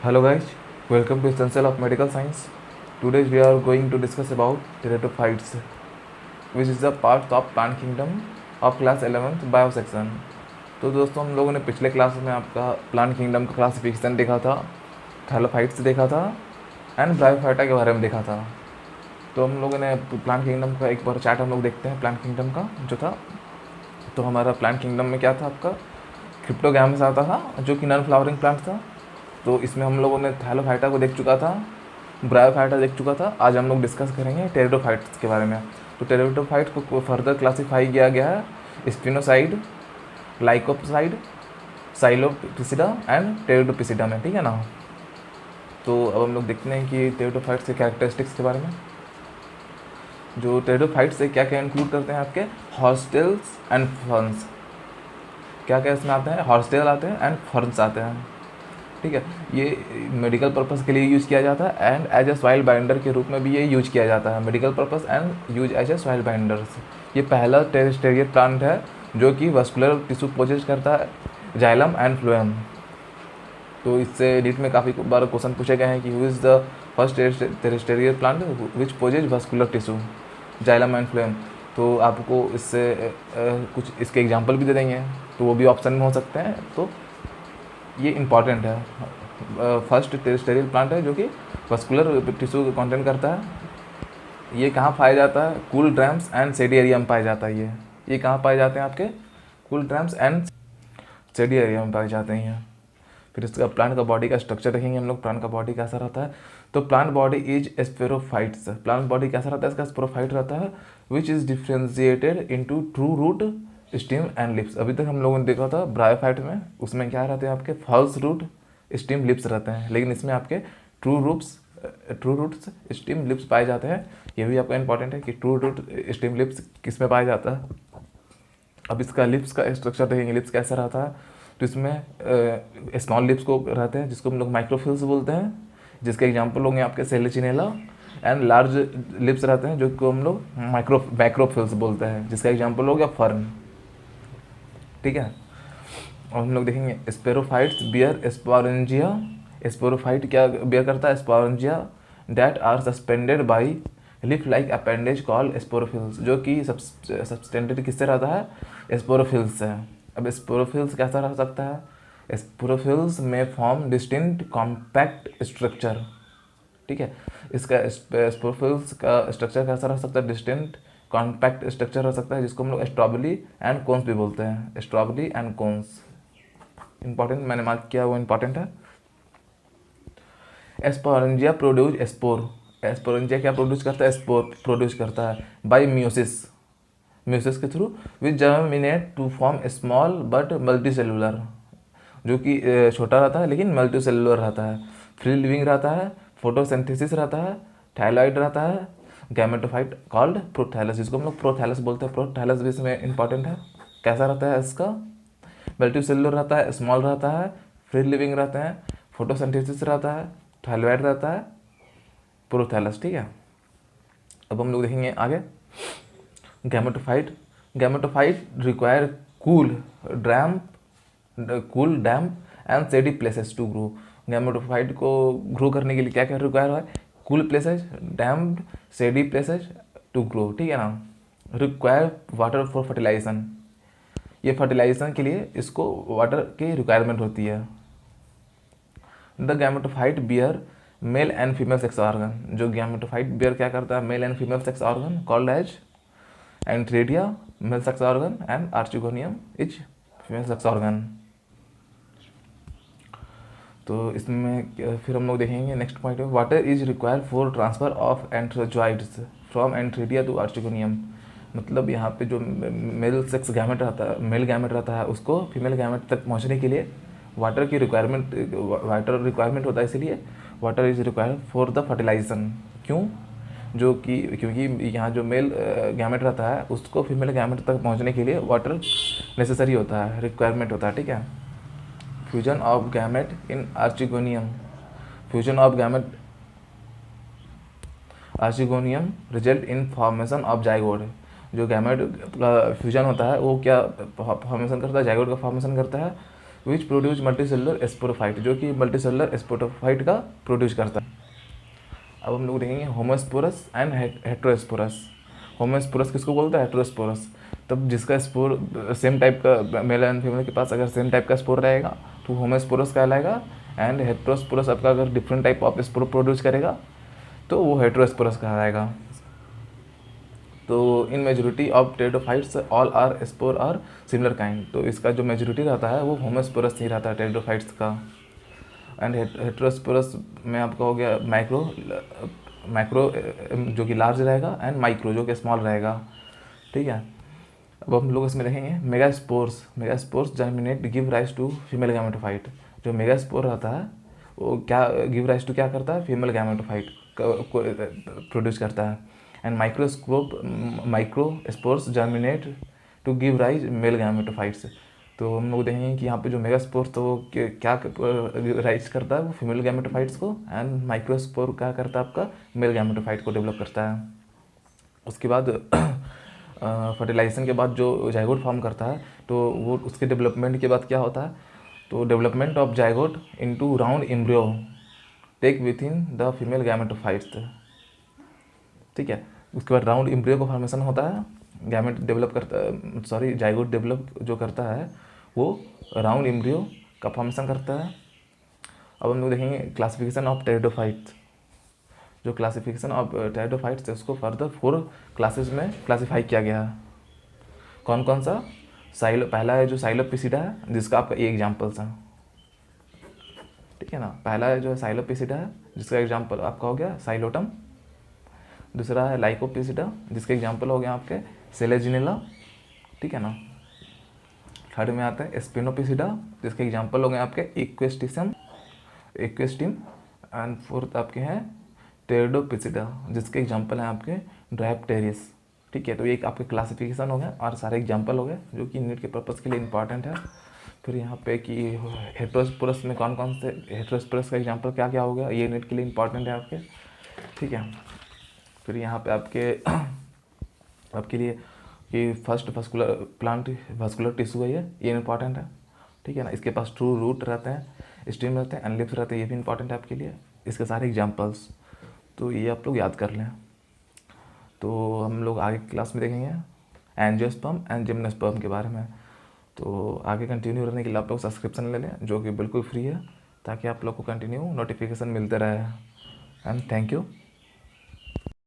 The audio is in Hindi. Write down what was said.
Hello guys, welcome to Essential of Medical Science. Today we are going to discuss about teratophytes, which is the part of plant kingdom of class 11th bio section. तो दोस्तों हम लोगों ने पिछले क्लास में आपका प्लांट किंगडम का क्लासिफिकेशन देखा था, थैलोफाइट्स देखा था एंड ब्रायोफाइटा के बारे में देखा था। तो हम लोगों ने प्लांट किंगडम का एक बार चार्ट हम लोग देखते हैं प्लांट किंगडम का जो था। तो हमारा प्लांट किंगडम में क्या था, आपका क्रिप्टोगैमस आता था जो कि नॉन फ्लावरिंग प्लांट था। तो इसमें हम लोगों ने थैलोफाइटा को देख चुका था, ब्रायोफाइटा देख चुका था। आज हम लोग डिस्कस करेंगे टेरिडोफाइट्स के बारे में। तो टेरिडोफाइट को फर्दर क्लासीफाई किया गया है स्पिनोसाइड, लाइकोसाइड, साइलोपिसिडा एंड टेरिडोपिसिडा में, ठीक है ना। तो अब हम लोग देखते हैं कि टेरिडोफाइट्स के कैरेक्टरिस्टिक्स के बारे में। जो टेरिडोफाइट्स से क्या क्या इंक्लूड करते हैं आपके हॉस्टेल्स एंड फर्न्स। क्या क्या इसमें आते हैं, हॉस्टेल आते हैं एंड फर्न्स आते हैं, ठीक है। ये मेडिकल पर्पस के लिए यूज़ किया जाता है and as a soil binder के रूप में भी ये यूज किया जाता है। Medical purpose and use as a soil binders. ये पहला टेरेस्टेरियल प्लांट है जो कि वस्कुलर टिश्यू पोजेस करता है, जाइलम एंड फ्लोएम। तो इससे नीट में काफ़ी बार क्वेश्चन पूछे गए हैं कि who is the first terrestrial plant which possesses vascular tissue, xylem and phloem. तो आपको इससे कुछ इसके एग्जाम्पल भी दे देंगे, तो वो भी ऑप्शन में हो सकते हैं। तो ये इंपॉर्टेंट है। फर्स्ट टेरेस्टेरियल प्लांट है जो कि वस्कुलर टिश्यू कंटेंट करता है। ये कहाँ पाया जाता है, कूल ड्रम्स एंड सेडी एरिया में पाए जाता है। ये कहाँ पाए जाते हैं, आपके कूल ड्रम्स एंड सेडी एरिया में पाए जाते हैं। फिर इसका प्लांट का बॉडी का स्ट्रक्चर देखेंगे हम लोग, प्लांट का बॉडी कैसा रहता है। तो plant body is sporophytes. Plant body कैसा रहता है, इसका स्पोरोफाइट रहता है which is differentiated into true root, stem and leaves. अभी तक हम लोगों ने देखा था ब्रायोफाइट में, उसमें क्या रहते हैं आपके फॉल्स रूट, स्टीम लिप्स रहते हैं, लेकिन इसमें आपके ट्रू रूट्स स्टीम लिप्स पाए जाते हैं। ये भी आपका इंपॉर्टेंट है कि ट्रू रूट स्टीम लिप्स किस में पाया जाता है। अब इसका लिप्स का स्ट्रक्चर देखेंगे, लिप्स कैसा रहता है। तो इसमें स्मॉल लिप्स को रहते हैं जिसको हम लोग माइक्रोफिल्स बोलते हैं, जिसके एग्जाम्पल होंगे आपके सेलेचिनेला। एंड लार्ज लिप्स रहते हैं जो को हम लोग मैक्रोफिल्स बोलते हैं, जिसका एग्जाम्पल हो गया फर्न, ठीक है। और हम लोग देखेंगे स्पेरोफाइट्स बियर स्पोरेंजिया। स्पोरोफाइट क्या बियर करता है, sporangia that are suspended by leaf like appendage called sporophylls, जो कि सस्पेंडेड किससे रहता है, स्पोरोफिल्स से। अब स्पोरोफिल्स कैसा रह सकता है, स्पोरोफिल्स में फॉर्म डिस्टिंक्ट कॉम्पैक्ट स्ट्रक्चर, ठीक है। इसका स्पोरोफिल्स का स्ट्रक्चर कैसा रह सकता है, डिस्टिंक्ट कॉम्पैक्ट स्ट्रक्चर हो सकता है, जिसको हम लोग स्ट्रॉबेरी एंड कोन्स भी बोलते हैं, स्ट्रॉबेरी एंड कोन्स। इंपॉर्टेंट मैंने मार्क किया वो इंपॉर्टेंट है। एस्पोरेंजिया प्रोड्यूस स्पोर। एस्पोरेंजिया क्या प्रोड्यूस करता है, स्पोर प्रोड्यूस करता है बाय मियोसिस, मियोसिस के through which germinate to form small but multicellular, जो कि छोटा रहता है लेकिन मल्टी सेलुलर रहता है, फ्री लिविंग रहता है, फोटोसिंथेसिस रहता है, थायलॉइड रहता है, गैमेटोफाइट कॉल्ड प्रोथैलस, जिसको हम लोग प्रोथैलस बोलते हैं। प्रोथैलस भी इसमें इंपॉर्टेंट है। कैसा रहता है इसका, मल्टी सेलुलर रहता है, स्मॉल रहता है, फ्री लिविंग रहते हैं, फोटोसिंथेसिस रहता है, थायलॉइड रहता है, प्रोथैलस, ठीक है। अब हम लोग देखेंगे आगे gametophyte. Gametophyte require cool damp and shady places to grow. Gametophyte को ग्रो करने के लिए क्या क्या रिक्वायर है, cool places, damped, shady places to grow, ठीक है ना। Require water for fertilisation. ये फर्टिलाइजेशन के लिए इसको वाटर की रिक्वायरमेंट होती है। The gametophyte bear male and female sex organ. जो गैमेटोफाइट बियर क्या करता है, male and female sex organ called as एंथ्रेडिया mail sex organ and archegonium is female sex organ. तो इसमें फिर हम लोग देखेंगे नेक्स्ट पॉइंट है water is required for transfer of antherozoids from antheridia to archegonium. मतलब यहाँ पे जो मेल सेक्स गैमेट रहता है, मेल गैमेट रहता है, उसको फीमेल गैमेट तक पहुँचने के लिए वाटर रिक्वायरमेंट होता है, इसीलिए water is required for the fertilization. क्यों, क्योंकि यहाँ जो मेल गैमेट रहता है उसको फीमेल गैमेट तक पहुँचने के लिए वाटर नेसेसरी होता है, रिक्वायरमेंट होता है, ठीक है। Fusion of gamete in archegonium. Fusion of gamete archegonium result in formation of zygote. जो गैमेट का फ्यूजन होता है वो क्या फॉर्मेशन करता है, जाइगोट का फॉर्मेशन करता है, विच प्रोड्यूस मल्टीसेलुलर स्पोरोफाइट, जो कि मल्टीसेलुलर स्पोरोफाइट का प्रोड्यूस करता है। अब हम लोग देखेंगे होमोस्पोरस एंड हेट्रोस्पोरस। होमोस्पोरस किसको बोलते हैं? हेट्रोस्पोरस। तब जिसका स्पोर सेम टाइप का, मेल एंड फीमेल के पास अगर सेम टाइप का स्पोर रहेगा तो होमोस्पोरस कहलाएगा, एंड हेट्रोस्पोरस आपका अगर different type of spore produce करेगा तो वो हेट्रोस्पोरस कहलाएगा। तो in majority of pteridophytes all are spore are similar kind, तो इसका जो मेजोरिटी रहता है वो होमोस्पोरस ही रहता है टेरिडोफाइट्स का। एंड हेट्रोस्पोरस में आपका हो गया माइक्रो जो कि लार्ज रहेगा, एंड माइक्रो जो कि स्मॉल रहेगा। ठीक है, अब हम लोग इसमें देखेंगे megaspores germinate give rise to female gametophyte. जो मेगास्पोर रहता है वो क्या गिव राइज टू क्या करता है? फीमेल गैमेटोफाइट को प्रोड्यूस करता है। And microspores germinate to give rise male gametophytes. तो हम लोग देखेंगे कि यहाँ पे जो मेगास्पोर तो वो क्या राइज करता है? वो फीमेल गैमेटोफाइट्स को, एंड माइक्रोस्पोर क्या करता है? आपका मेल गैमेटोफाइट को डेवलप करता है। उसके बाद फर्टिलाइजेशन के बाद जो जाइगोट फॉर्म करता है तो वो उसके डेवलपमेंट के बाद क्या होता है? तो development of zygote into round embryo take within the female gametophytes. ठीक है, उसके बाद राउंड एम्ब्रियो का फॉर्मेशन होता है, गैमेट डेवलप करता सॉरी जाइगोट डेवलप जो करता है वो राउंड एम्ब्रियो का फॉर्मेशन करता है। अब हम लोग देखेंगे क्लासिफिकेशन ऑफ टेरिडोफाइट्स। जो क्लासिफिकेशन ऑफ टेरिडोफाइट्स है उसको फर्दर 4 क्लासेस में क्लासीफाई किया गया है। कौन कौन सा? पहला है जो साइलोपिसिडा है, जिसका आपका ये एग्जाम्पल्स है। ठीक है ना, पहला है जो है साइलोपिसिडा है, जिसका एग्जाम्पल आपका हो गया साइलोटम। दूसरा है लाइकोपिसिडा, जिसके एग्जाम्पल हो गया आपके सेलेजिनेला। ठीक है ना, थर्ड में आता है स्पिनोपिसिडा, जिसके एग्जाम्पल हो गए आपके इक्वेस्टिम। एंड फोर्थ आपके हैं टेरिडोपिसिडा, जिसके एग्जाम्पल हैं आपके ड्राइप्टेरियस। ठीक है, तो ये एक आपके क्लासिफिकेशन हो गया और सारे एग्जाम्पल हो गए जो कि नीट के पर्पज़ के लिए इंपॉर्टेंट है। फिर यहाँ पे कि हेट्रोस्पोरस में कौन कौन से हेट्रोस्पोरस का एग्जाम्पल क्या क्या हो गया, ये नीट के लिए इंपॉर्टेंट है आपके। ठीक है, फिर यहाँ पे आपके लिए कि first vascular plant vascular tissue है ये इंपॉर्टेंट है। ठीक है ना, इसके पास ट्रू रूट रहते हैं, स्टेम रहते हैं, एंड लिप्स रहते हैं, ये भी इंपॉर्टेंट है आपके लिए, इसके सारे एग्जाम्पल्स। तो ये आप लोग याद कर लें। तो हम लोग आगे क्लास में देखेंगे एंजियोस्पर्म एंड जिम्नोस्पर्म के बारे में। तो आगे कंटिन्यू रहने के लिए आप लोग सब्सक्रिप्शन ले लें, जो कि बिल्कुल फ्री है, ताकि आप लोग को कंटिन्यू नोटिफिकेशन मिलते रहे। And thank you.